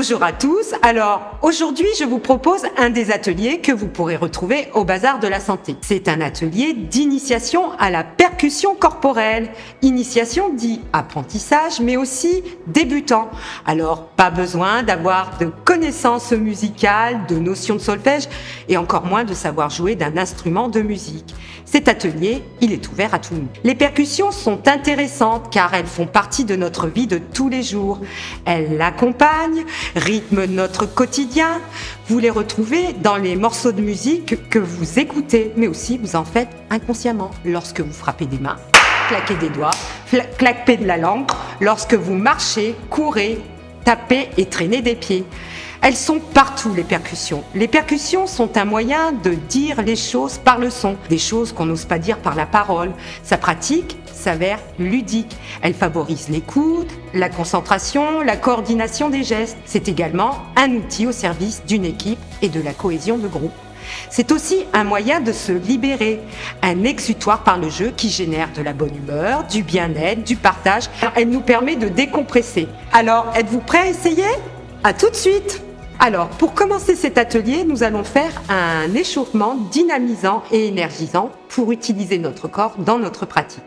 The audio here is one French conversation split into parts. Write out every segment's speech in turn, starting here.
Bonjour à tous. Alors, aujourd'hui, je vous propose un des ateliers que vous pourrez retrouver au Bazar de la Santé. C'est un atelier d'initiation à la percussion corporelle. Initiation dit apprentissage, mais aussi débutant. Alors, pas besoin d'avoir de connaissances musicales, de notions de solfège et encore moins de savoir jouer d'un instrument de musique. Cet atelier, il est ouvert à tout le monde. Les percussions sont intéressantes car elles font partie de notre vie de tous les jours. Elles l'accompagnent, rythment notre quotidien. Vous les retrouvez dans les morceaux de musique que vous écoutez, mais aussi vous en faites inconsciemment lorsque vous frappez des mains, claquez des doigts, claquez de la langue, lorsque vous marchez, courez, tapez et traînez des pieds. Elles sont partout, les percussions. Les percussions sont un moyen de dire les choses par le son, des choses qu'on n'ose pas dire par la parole. Sa pratique s'avère ludique. Elle favorise l'écoute, la concentration, la coordination des gestes. C'est également un outil au service d'une équipe et de la cohésion de groupe. C'est aussi un moyen de se libérer, un exutoire par le jeu qui génère de la bonne humeur, du bien-être, du partage. Elle nous permet de décompresser. Alors, êtes-vous prêts à essayer ? À tout de suite! Alors, pour commencer cet atelier, nous allons faire un échauffement dynamisant et énergisant pour utiliser notre corps dans notre pratique.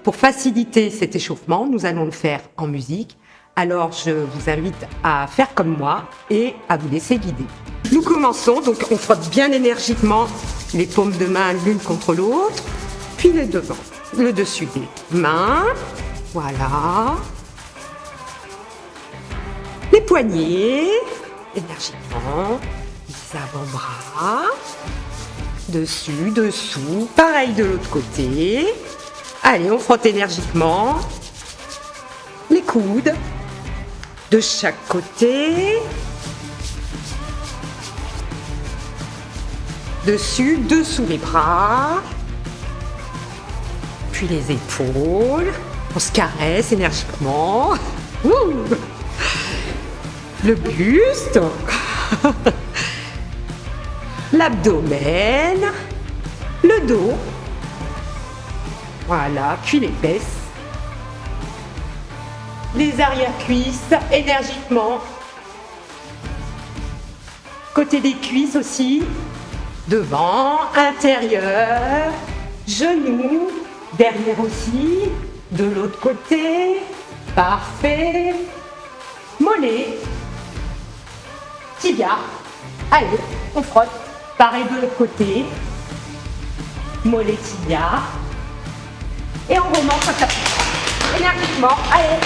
Pour faciliter cet échauffement, nous allons le faire en musique. Alors, je vous invite à faire comme moi et à vous laisser guider. Nous commençons, donc on frotte bien énergiquement les paumes de main l'une contre l'autre, puis les devants, le dessus des mains, voilà. Les poignets, énergiquement, les avant-bras, dessus, dessous, pareil de l'autre côté. Allez, on frotte énergiquement les coudes de chaque côté. Dessus, dessous les bras, puis les épaules. On se caresse énergiquement. Ouh, le buste, l'abdomen, le dos, voilà, puis les fesses, les arrière-cuisses énergiquement, côté des cuisses aussi, devant, intérieur, genoux, derrière aussi, de l'autre côté, parfait, mollet, tibia, allez, on frotte, pareil de l'autre côté, mollet, tibia, et on remonte comme ça, énergiquement, allez,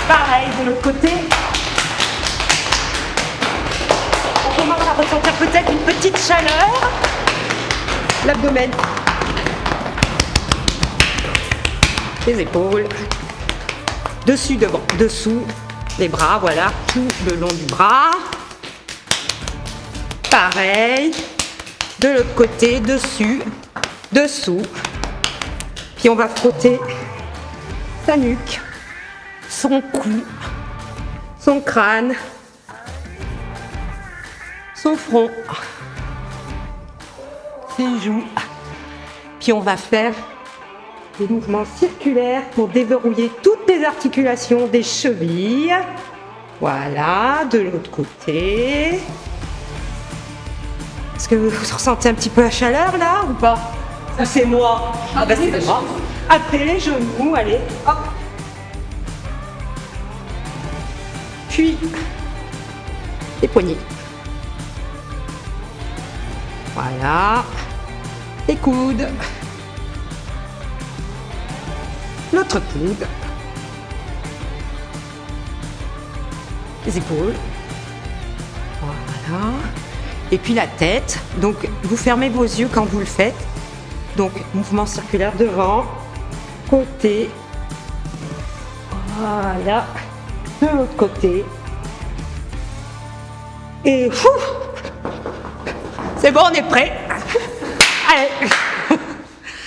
pareil de l'autre côté, on commence à ressentir peut-être une petite chaleur, l'abdomen, les épaules, dessus, devant, dessous, les bras, voilà, tout le long du bras. Pareil, de l'autre côté, dessus, dessous. Puis on va frotter sa nuque, son cou, son crâne, son front, ses joues. Puis on va faire des mouvements circulaires pour déverrouiller toutes les articulations des chevilles. Voilà, de l'autre côté. Est-ce que vous ressentez un petit peu la chaleur là ou pas? Ou c'est moi? Ah bah c'est moi. Après les genoux, allez, hop. Puis les poignets. Voilà. Les coudes. L'autre coude, les épaules, voilà, et puis la tête. Donc vous fermez vos yeux quand vous le faites. Donc mouvement circulaire devant, côté, voilà, de l'autre côté, et c'est bon, on est prêt. Allez,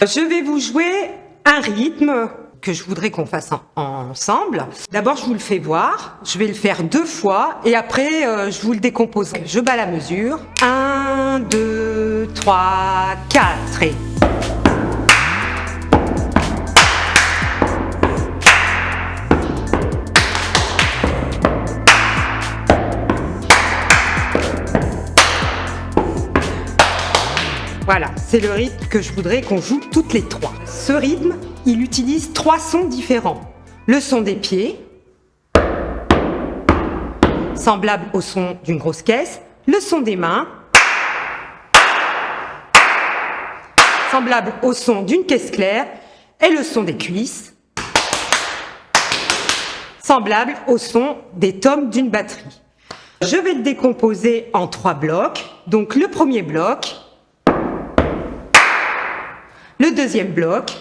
je vais vous jouer un rythme que je voudrais qu'on fasse ensemble. D'abord, je vous le fais voir. Je vais le faire 2 fois et après, je vous le décompose. Je bats la mesure. 1, 2, 3, 4 et... Voilà, c'est le rythme que je voudrais qu'on joue toutes les trois. Ce rythme, il utilise 3 sons différents. Le son des pieds, semblable au son d'une grosse caisse. Le son des mains, semblable au son d'une caisse claire. Et le son des cuisses, semblable au son des tomes d'une batterie. Je vais le décomposer en 3 blocs. Donc le premier bloc, le deuxième bloc,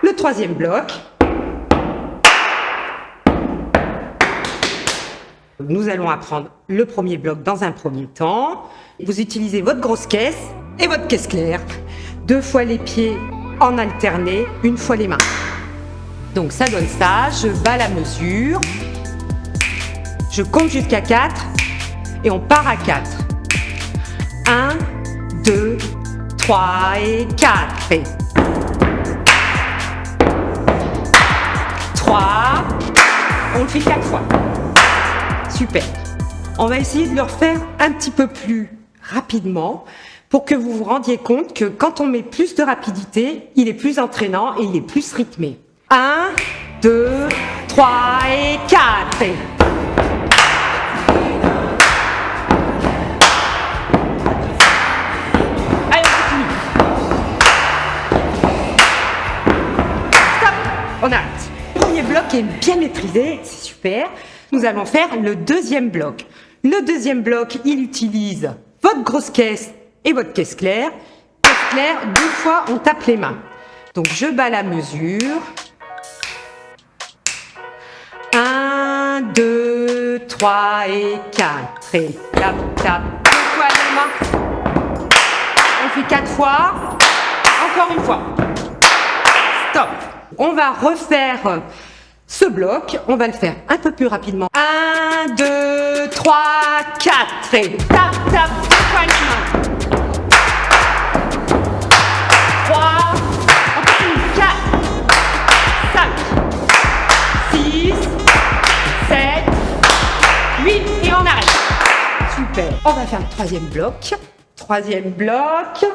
le troisième bloc. Nous allons apprendre le premier bloc dans un premier temps. Vous utilisez votre grosse caisse et votre caisse claire. 2 fois les pieds en alterné, 1 fois les mains. Donc ça donne ça, je bats la mesure, je compte jusqu'à 4 et on part à 4. 1, 2, 3 et 4. Et 3, on le fait 4 fois. Super. On va essayer de le refaire un petit peu plus rapidement pour que vous vous rendiez compte que quand on met plus de rapidité, il est plus entraînant et il est plus rythmé. 1, 2, 3 et 4. Et... Allez, on finit. Stop, on arrête. Le premier bloc est bien maîtrisé, c'est super. Nous allons faire le deuxième bloc. Le deuxième bloc, il utilise votre grosse caisse et votre caisse claire. Caisse claire, 2 fois, on tape les mains. Donc, je bats la mesure. 1, 2, 3 et 4. Et tape, tape. 2 fois les mains. On fait 4 fois. Encore une fois. Stop. On va refaire ce bloc. On va le faire un peu plus rapidement. 1, 2, 3, 4. Et tape, tape. 2 fois les mains. 3, on continue, 4, 5, 6, 7, 8 et on arrête. Super. On va faire le troisième bloc. Troisième bloc,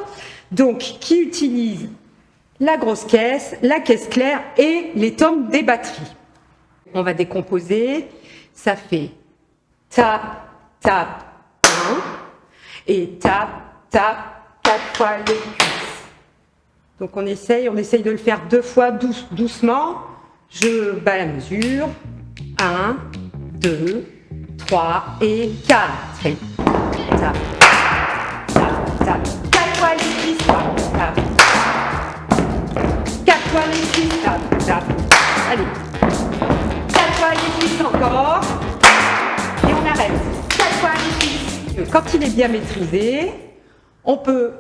donc qui utilise la grosse caisse, la caisse claire et les tomes des batteries. On va décomposer. Ça fait tape, tape, 1 et tape, tape, 4 fois les cuisses. Donc on essaye de le faire 2 fois doucement. Je bats la mesure. 1, 2, 3 et 4. Et tape, tape, tape. 4 fois les cuisses, tape, tape. 4 fois les cuisses, tape, tape. Allez. 4 fois les cuisses encore. Et on arrête. 4 fois les cuisses. Quand il est bien maîtrisé, on peut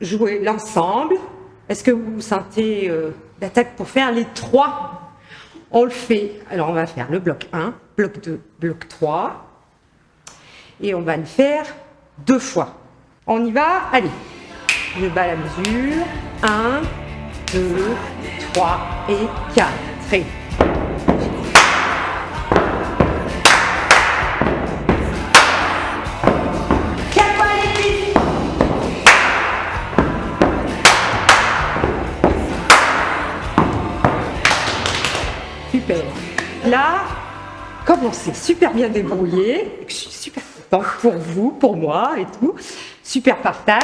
jouer l'ensemble. Est-ce que vous sentez l'attaque pour faire les 3? On le fait. Alors, on va faire le bloc 1, bloc 2, bloc 3. Et on va le faire 2 fois. On y va? Allez. Je bats la mesure. 1, 2, 3 et 4. Et... Super. Là, comme on s'est super bien débrouillé, je suis super contente pour vous, pour moi et tout, super partage,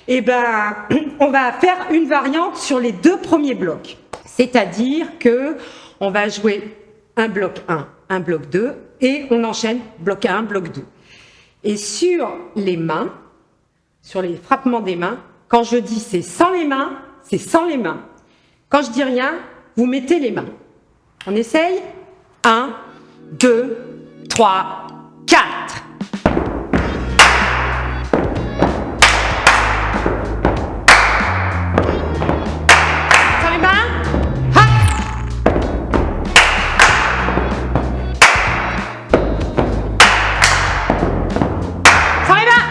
et ben, on va faire une variante sur les 2 premiers blocs. C'est-à-dire que on va jouer un bloc 1, un bloc 2, et on enchaîne bloc 1, bloc 2. Et sur les mains, sur les frappements des mains, quand je dis c'est sans les mains, c'est sans les mains. Quand je dis rien, vous mettez les mains. On essaye? 1, 2, 3, 4. Sans les mains? Ha! Sans les mains?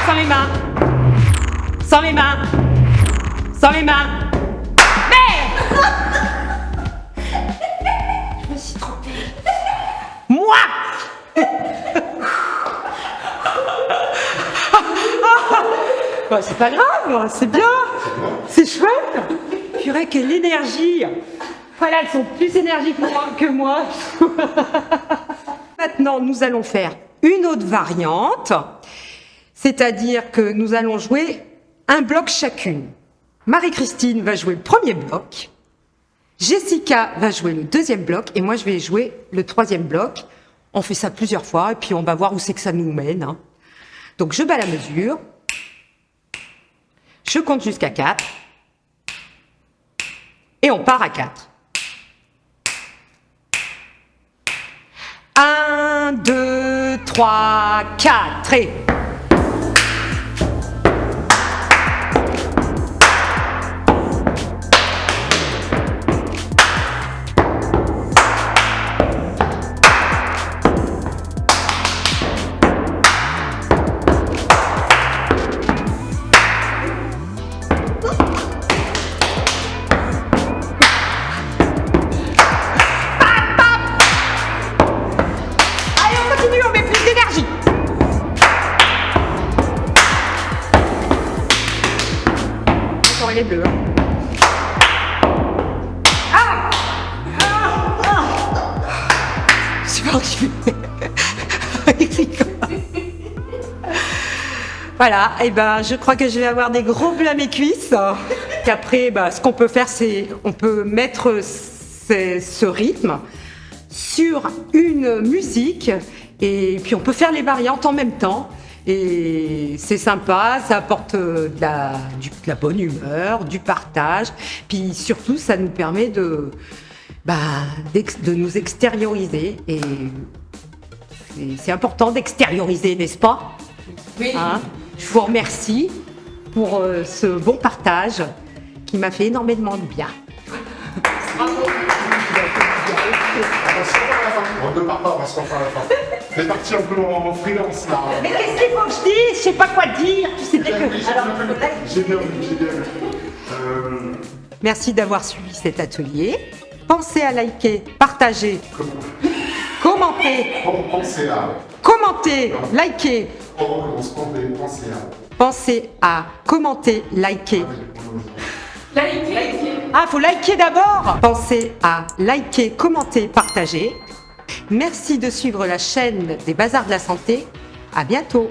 Sans les mains. Sans les mains. Sans les mains. Merde! Bah, c'est pas grave, c'est bien, c'est chouette. Purée, quelle énergie. Voilà, elles sont plus énergiques que moi. Maintenant, nous allons faire une autre variante, c'est-à-dire que nous allons jouer un bloc chacune. Marie-Christine va jouer le premier bloc, Jessica va jouer le deuxième bloc et moi je vais jouer le troisième bloc. On fait ça plusieurs fois et puis on va voir où c'est que ça nous mène. Hein. Donc je bats la mesure, je compte jusqu'à 4 et on part à 4. 1, 2, 3, 4 et... Les bleus. Ah, c'est parti. Voilà, et ben je crois que je vais avoir des gros bleus à mes cuisses. Et après, ce qu'on peut faire, c'est on peut mettre ce rythme sur une musique et puis on peut faire les variantes en même temps. Et c'est sympa, ça apporte de la bonne humeur, du partage, puis surtout ça nous permet de nous extérioriser. Et c'est important d'extérioriser, n'est-ce pas? Oui. Hein? Je vous remercie pour ce bon partage qui m'a fait énormément de bien. Bravo. On ne part pas, on va se refaire à la fin. C'est parti un peu en freelance là. Mais qu'est-ce qu'il faut que je dise? Je sais pas quoi dire. Tu sais bien que... J'ai bien vu. Merci d'avoir suivi cet atelier. Pensez à liker, partager, commenter. Pensez à. Commenter, liker. Pensez à. Pensez à commenter, liker. Likez. Ah, faut liker d'abord. Pensez à liker, commenter, partager. Merci de suivre la chaîne des Bazars de la Santé. À bientôt.